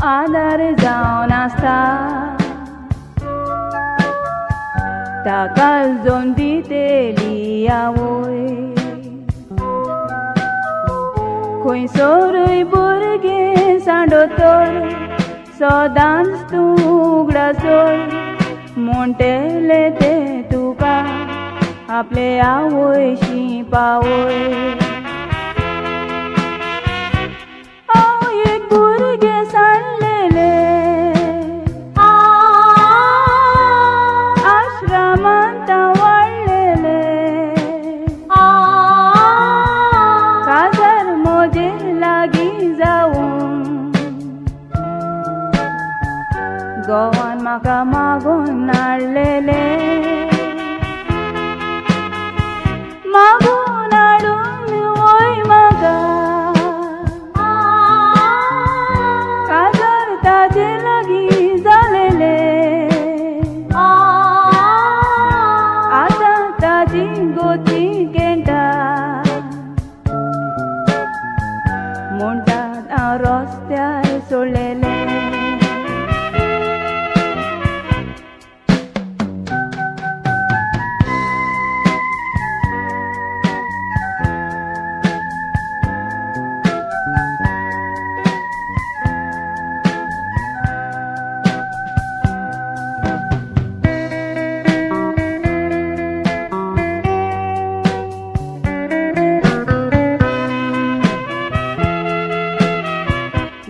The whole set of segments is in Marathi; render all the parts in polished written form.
आदार जावन आसता ताका जोम दितेली आवय खंयसरूय भुरगें सांडोतर सदांच तूं उगडासोर म्हणटले ते तुका आपले आवयशी पावय हांव एक भुरगें सांडलेले आश्रमांत वाडलेले काजार म्हजेर लागीं जावून गोवान म्हाका मागून हाडलेले मागून हाडून वय म्हाका काजार ताजे लागीं जालेले आतां ताजी गोती गेंटा म्हणटात हांव रस्त्यार सोडलेले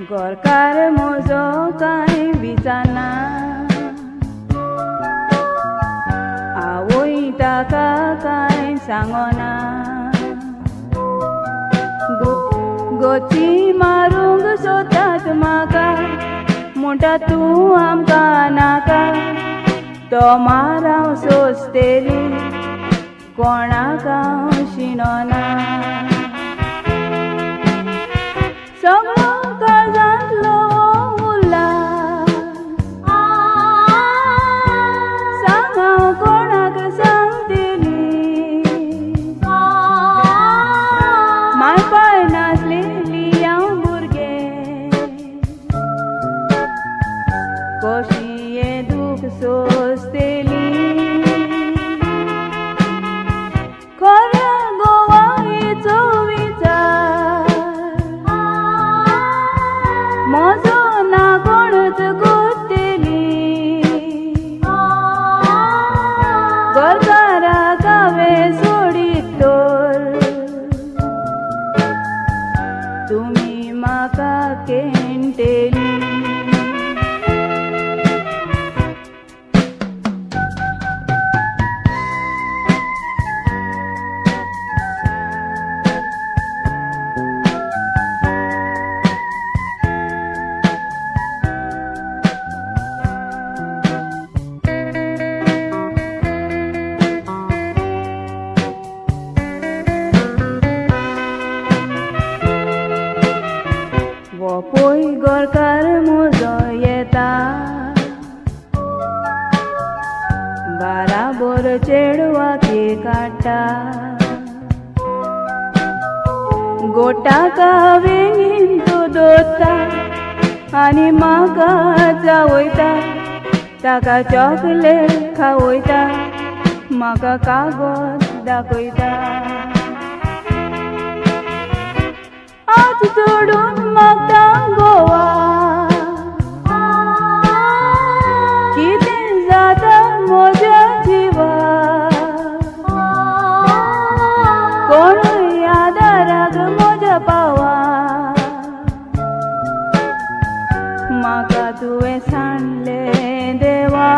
गोरकार म्हजो कांय विचारना आवय ताका कांय सांगना गोची मारूंक सोदतात म्हाका म्हणटा तूं आमकां नाका तो मार हांव सोंसतेली कोणाक हांव शिणोना सगळो काळजांतलो उल्लास सांग हांव कोणाक सांगतली माय पाय नासलेली हांव भुरगें कशी हें दूख सोंसतेली खऱ्या गोवाईचो विचार म्हजो ना कोणूच कोत्तेली गोरकाराक हांवें सोडीत तर तुमी म्हाका केंटेली वो पळय गोरकार म्हजो येता बाराबर चेडवाके काडटा गोटाक वेंगीन तो दोत्ता आनी म्हाका चावयता ताका चॉकलेट खावयता म्हाका कागद दाखयता आज सोडून मागता गोवा कितें जाता म्हज्या जिवा कोणूय आदाराक म्हज्या पावा म्हाका तुवें सांडलें देवा